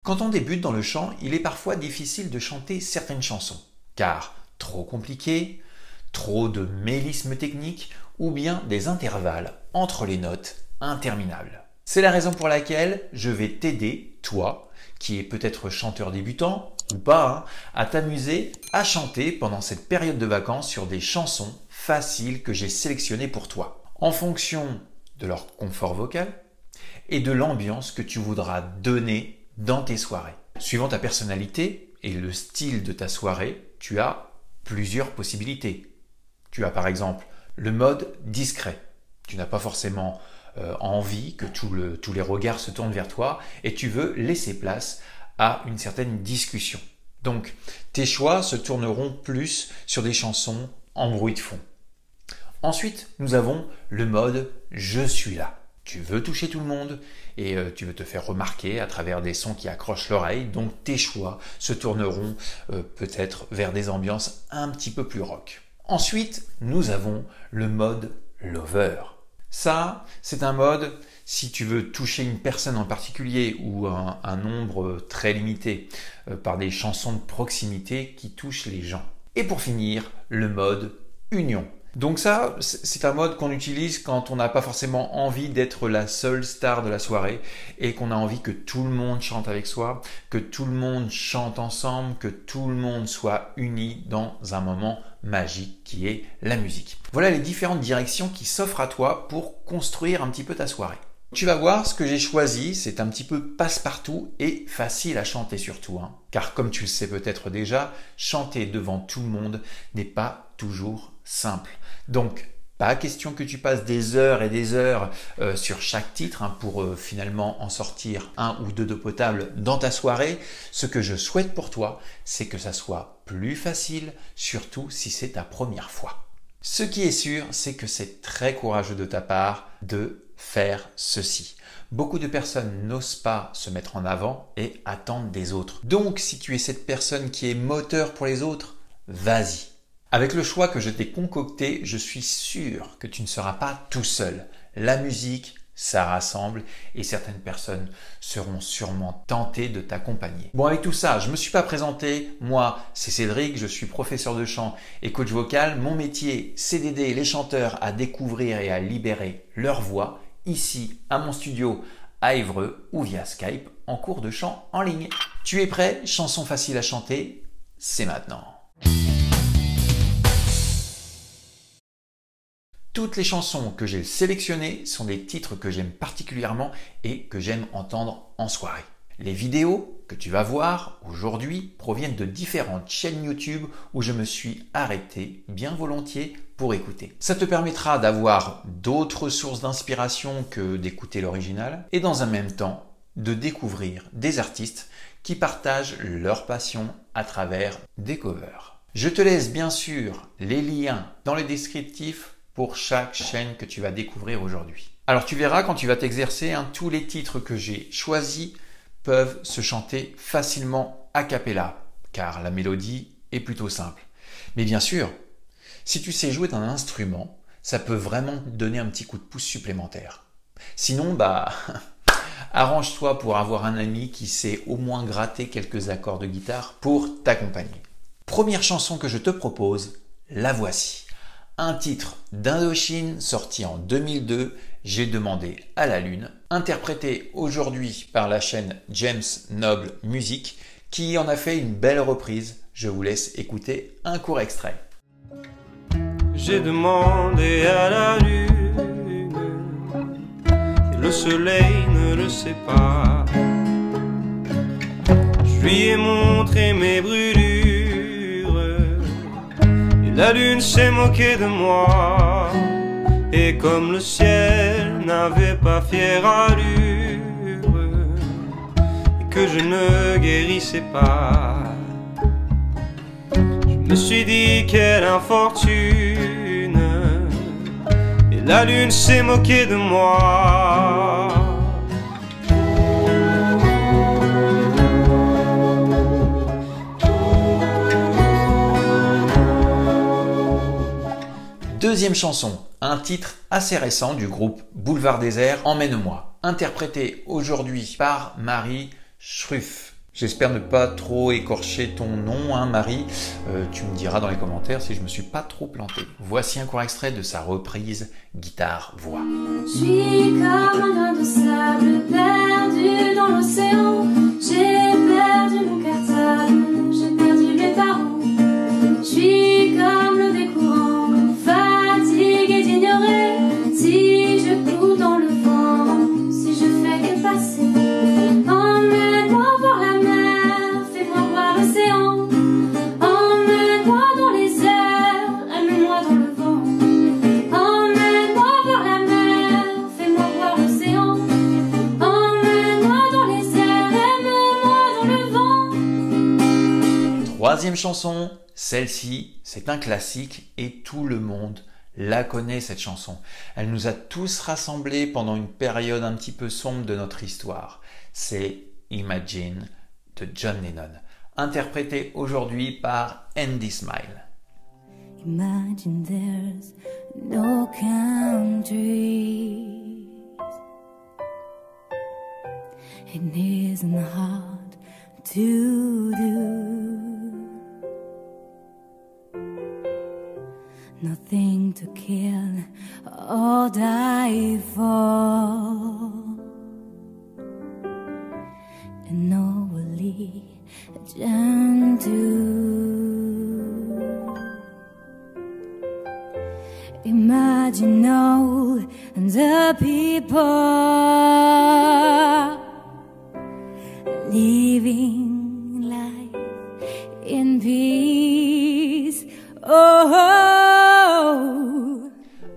Quand on débute dans le chant, il est parfois difficile de chanter certaines chansons, car trop compliqué, trop de mélismes techniques ou bien des intervalles entre les notes interminables. C'est la raison pour laquelle je vais t'aider, toi, qui es peut-être chanteur débutant ou pas, à t'amuser à chanter pendant cette période de vacances sur des chansons faciles que j'ai sélectionnées pour toi, en fonction de leur confort vocal et de l'ambiance que tu voudras donner dans tes soirées. Suivant ta personnalité et le style de ta soirée, tu as plusieurs possibilités. Tu as par exemple le mode discret. Tu n'as pas forcément envie que tous les regards se tournent vers toi et tu veux laisser place à une certaine discussion. Donc, tes choix se tourneront plus sur des chansons en bruit de fond. Ensuite, nous avons le mode « Je suis là ». Tu veux toucher tout le monde et tu veux te faire remarquer à travers des sons qui accrochent l'oreille, donc tes choix se tourneront peut-être vers des ambiances un petit peu plus rock. Ensuite, nous avons le mode « Lover ». Ça, c'est un mode, si tu veux toucher une personne en particulier ou un nombre très limité par des chansons de proximité qui touchent les gens. Et pour finir, le mode union. Donc ça, c'est un mode qu'on utilise quand on n'a pas forcément envie d'être la seule star de la soirée et qu'on a envie que tout le monde chante avec soi, que tout le monde chante ensemble, que tout le monde soit uni dans un moment magique qui est la musique. Voilà les différentes directions qui s'offrent à toi pour construire un petit peu ta soirée. Tu vas voir, ce que j'ai choisi, c'est un petit peu passe-partout et facile à chanter surtout. Car comme tu le sais peut-être déjà, chanter devant tout le monde n'est pas toujours simple. Donc, pas question que tu passes des heures et des heures sur chaque titre pour finalement en sortir un ou deux d'eau potable dans ta soirée. Ce que je souhaite pour toi, c'est que ça soit plus facile, surtout si c'est ta première fois. Ce qui est sûr, c'est que c'est très courageux de ta part de faire ceci. Beaucoup de personnes n'osent pas se mettre en avant et attendent des autres. Donc, si tu es cette personne qui est moteur pour les autres, vas-y. Avec le choix que je t'ai concocté, je suis sûr que tu ne seras pas tout seul. La musique, ça rassemble et certaines personnes seront sûrement tentées de t'accompagner. Bon, avec tout ça, je ne me suis pas présenté. Moi, c'est Cédric, je suis professeur de chant et coach vocal. Mon métier, c'est d'aider les chanteurs à découvrir et à libérer leur voix ici à mon studio à Évreux ou via Skype en cours de chant en ligne. Tu es prêt? Chanson facile à chanter, c'est maintenant. Toutes les chansons que j'ai sélectionnées sont des titres que j'aime particulièrement et que j'aime entendre en soirée. Les vidéos que tu vas voir aujourd'hui proviennent de différentes chaînes YouTube où je me suis arrêté bien volontiers pour écouter. Ça te permettra d'avoir d'autres sources d'inspiration que d'écouter l'original et dans un même temps de découvrir des artistes qui partagent leur passion à travers des covers. Je te laisse bien sûr les liens dans le descriptif pour chaque chaîne que tu vas découvrir aujourd'hui. Alors tu verras quand tu vas t'exercer, tous les titres que j'ai choisis peuvent se chanter facilement a cappella, car la mélodie est plutôt simple. Mais bien sûr, si tu sais jouer d'un instrument, ça peut vraiment te donner un petit coup de pouce supplémentaire. Sinon, arrange-toi pour avoir un ami qui sait au moins gratter quelques accords de guitare pour t'accompagner. Première chanson que je te propose, la voici. Un titre d'Indochine sorti en 2002, J'ai demandé à la lune, interprété aujourd'hui par la chaîne James Noble Music, qui en a fait une belle reprise. Je vous laisse écouter un court extrait. J'ai demandé à la lune, et le soleil ne le sait pas. Je lui ai montré mes brûlures, et la lune s'est moquée de moi. Et comme le ciel n'avait pas fière allure, et que je ne guérissais pas, je me suis dit quelle infortune, et la lune s'est moquée de moi. Deuxième chanson, un titre assez récent du groupe Boulevard Désert, Emmène-moi, interprété aujourd'hui par Marie Schruff. J'espère ne pas trop écorcher ton nom, hein, Marie. Tu me diras dans les commentaires si je me suis pas trop planté. Voici un court extrait de sa reprise guitare-voix. Je suis comme un grain de sable perdu dans l'océan. J'ai perdu mon cartable, j'ai perdu mes parents. Je suis comme l'eau des courants, fatiguée d'ignorer. Si je coule dans le vent, si je fais que passer, emmène-moi voir la mer, fais-moi voir l'océan. Emmène-moi dans les airs, amène-moi dans le vent. Emmène-moi voir la mer, fais-moi voir l'océan. Emmène-moi dans les airs, amène-moi dans le vent. Troisième chanson, celle-ci, c'est un classique et tout le monde la connaît cette chanson. Elle nous a tous rassemblés pendant une période un petit peu sombre de notre histoire. C'est Imagine de John Lennon, interprété aujourd'hui par Andy Smile. Imagine there's no countries. It isn't hard to do. Nothing to kill or die for. And no religion too. Imagine all the people living life in peace. Oh.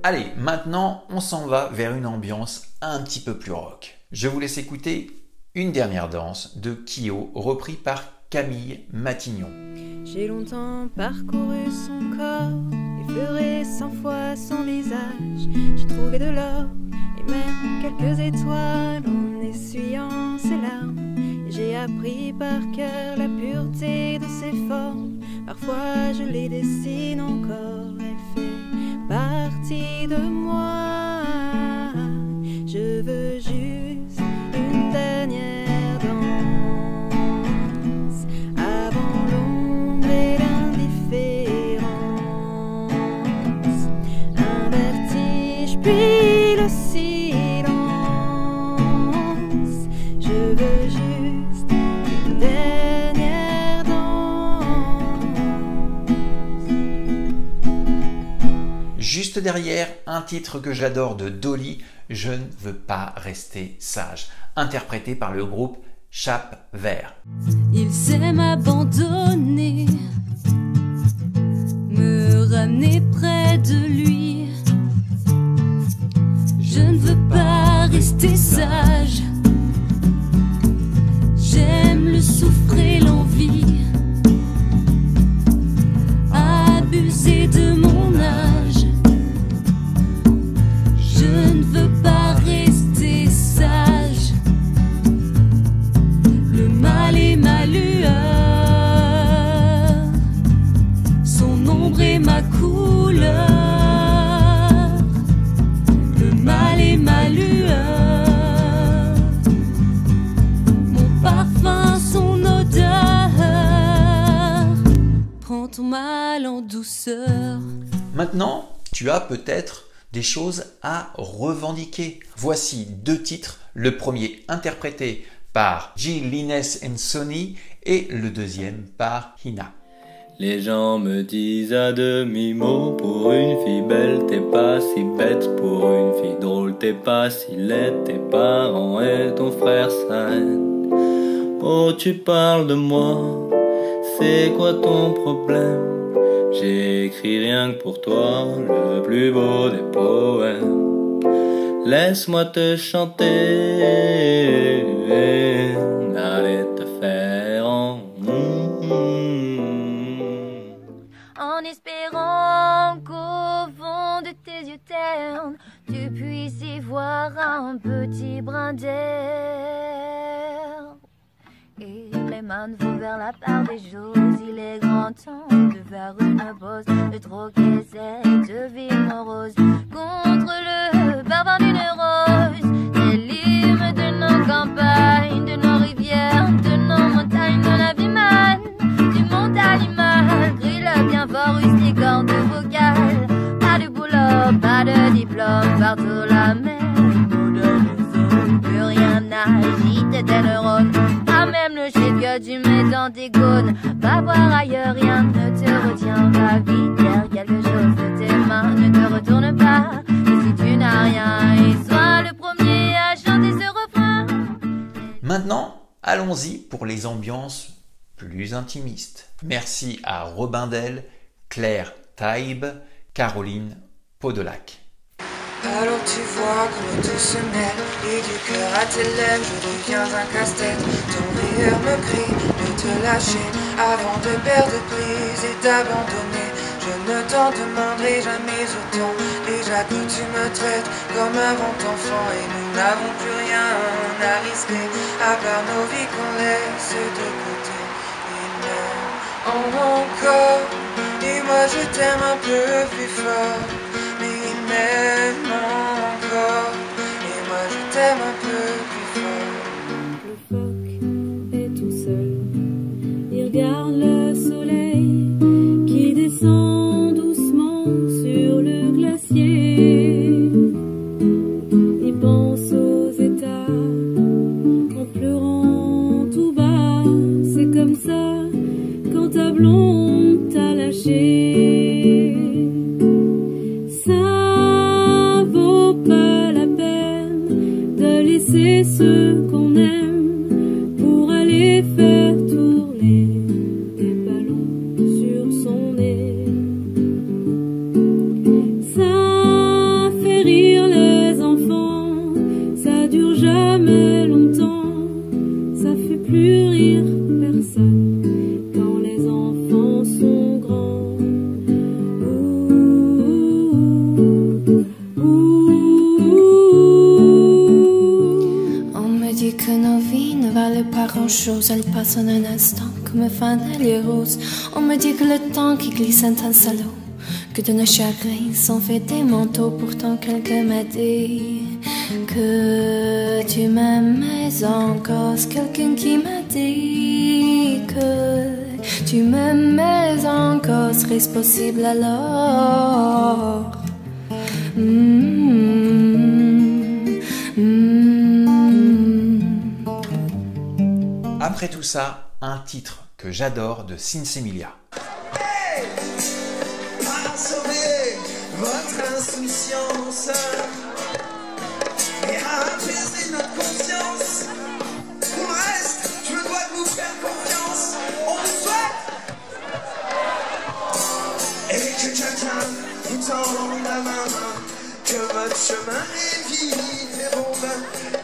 Allez, maintenant, on s'en va vers une ambiance un petit peu plus rock. Je vous laisse écouter Une dernière danse de Kyo, repris par Camille Matignon. J'ai longtemps parcouru son corps, effleuré 100 fois son visage. J'ai trouvé de l'or et même quelques étoiles en essuyant ses larmes. Et j'ai appris par cœur la pureté de ses formes. Parfois je les dessine encore, elle fait partie de moi. Je veux juste une dernière danse avant l'ombre et l'indifférence. Un vertige puis le silence. Je veux juste une dernière danse. Juste derrière, un titre que j'adore de Dolly, Je ne veux pas rester sage, interprété par le groupe Chape Vert. Il sait m'abandonner, me ramener près de lui. Je ne veux pas rester sage. J'aime le souffre et l'envie, abuser de mon âge. Je ne veux pas rester sage. Le mal est ma lueur, son ombre est ma couleur. Le mal est ma lueur, mon parfum, son odeur. Prends ton mal en douceur. Maintenant, tu as peut-être des choses à revendiquer. Voici deux titres, le premier interprété par Jill Lines and Sonny et le deuxième par Hina. Les gens me disent à demi-mot, pour une fille belle t'es pas si bête, pour une fille drôle t'es pas si laide, tes parents et ton frère s'aident. Oh tu parles de moi, c'est quoi ton problème? J'ai écrit rien que pour toi le plus beau des poèmes. Laisse-moi te chanter, allez te faire en En espérant qu'au fond de tes yeux ternes, tu puisses y voir un petit brin d'air. Et les mains vont vers la part des choses, il est grand temps de faire une pause, de troquer cette vie morose contre le parfum d'une rose. Des livres de nos campagnes, de nos rivières, de nos montagnes. que tu mets dans tes cônes. Va voir ailleurs, rien ne te retient. Va vite faire quelque chose de tes mains. Ne te retourne pas, et si tu n'as rien, et sois le premier à chanter ce refrain. Maintenant, allons-y pour les ambiances plus intimistes. Merci à Robindel, Claire Taïb, Caroline Podolac. Alors tu vois comment tout se mêle, et du cœur à tes lèvres, je deviens un casse-tête. Ton rire me crie de te lâcher avant de perdre prise et d'abandonner. Je ne t'en demanderai jamais autant, déjà que tu me traites comme un bon enfant. Et nous n'avons plus rien à risquer, à part nos vies qu'on laisse de côté. Il m'aime encore, et moi je t'aime un peu plus fort. Mais il m'aime encore, et moi je t'aime un peu plus fort. Le phoque est tout seul, il regarde le soleil qui descend doucement sur le glacier. Il pense aux états en pleurant tout bas. C'est comme ça quand ta blonde t'a lâché. C'est ce qu'on aime pour aller faire tourner des ballons sur son nez. Ça fait rire les enfants, ça dure jamais longtemps, ça fait plus rire personne quand les enfants sont grands. Que nos vies ne valent pas grand-chose, elles passent en un instant comme fanal et rose. On me dit que le temps qui glisse est un salaud, que de nos chagrins sont faits des manteaux. Pourtant quelqu'un m'a dit que tu m'aimais encore. Quelqu'un qui m'a dit que tu m'aimais encore. Serait-ce possible alors? Après tout ça, un titre que j'adore de Sinsemilia. Hey, à sauver votre insouciance et à apaiser notre conscience. Pour le reste, je me dois de vous faire confiance. On vous souhaite et que quelqu'un vous tende la main, que votre chemin est vide et bombe,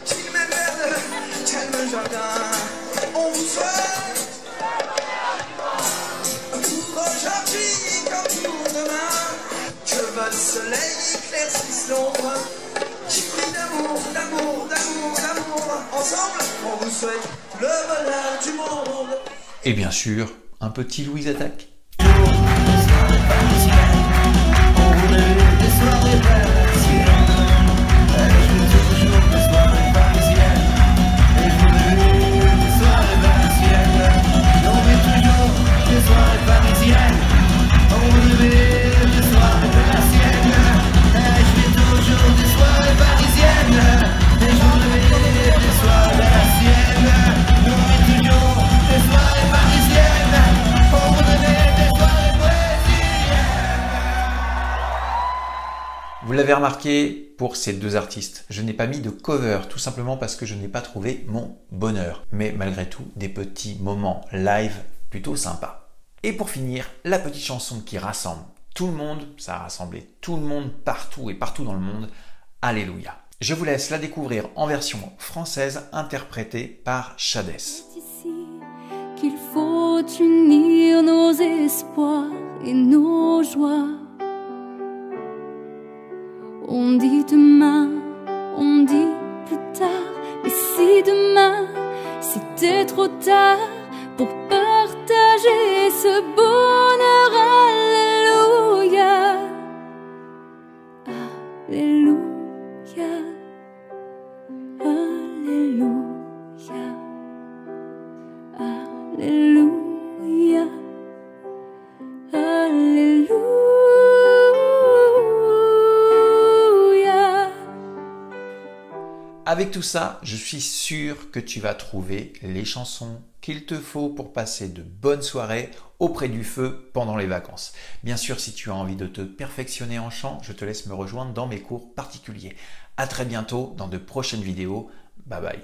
qu'il m'émerde tel le jardin. On vous souhaite pour aujourd'hui comme pour demain, que votre soleil éclaircisse l'ombre, qui brille d'amour, d'amour, d'amour, d'amour. Ensemble, on vous souhaite le bonheur du monde. Et bien sûr, un petit Louise Attaque. Vous l'avez remarqué, pour ces deux artistes, je n'ai pas mis de cover, tout simplement parce que je n'ai pas trouvé mon bonheur. Mais malgré tout, des petits moments live plutôt sympas. Et pour finir, la petite chanson qui rassemble tout le monde, ça a rassemblé tout le monde partout et partout dans le monde, Alléluia. Je vous laisse la découvrir en version française, interprétée par Shadès. C'est ici qu'il faut unir nos espoirs et nos joies. On dit demain, on dit plus tard, mais si demain c'était trop tard pour partager ce bonheur, alléluia, alléluia, alléluia, alléluia, alléluia. Avec tout ça, je suis sûr que tu vas trouver les chansons qu'il te faut pour passer de bonnes soirées auprès du feu pendant les vacances. Bien sûr, si tu as envie de te perfectionner en chant, je te laisse me rejoindre dans mes cours particuliers. À très bientôt dans de prochaines vidéos. Bye bye.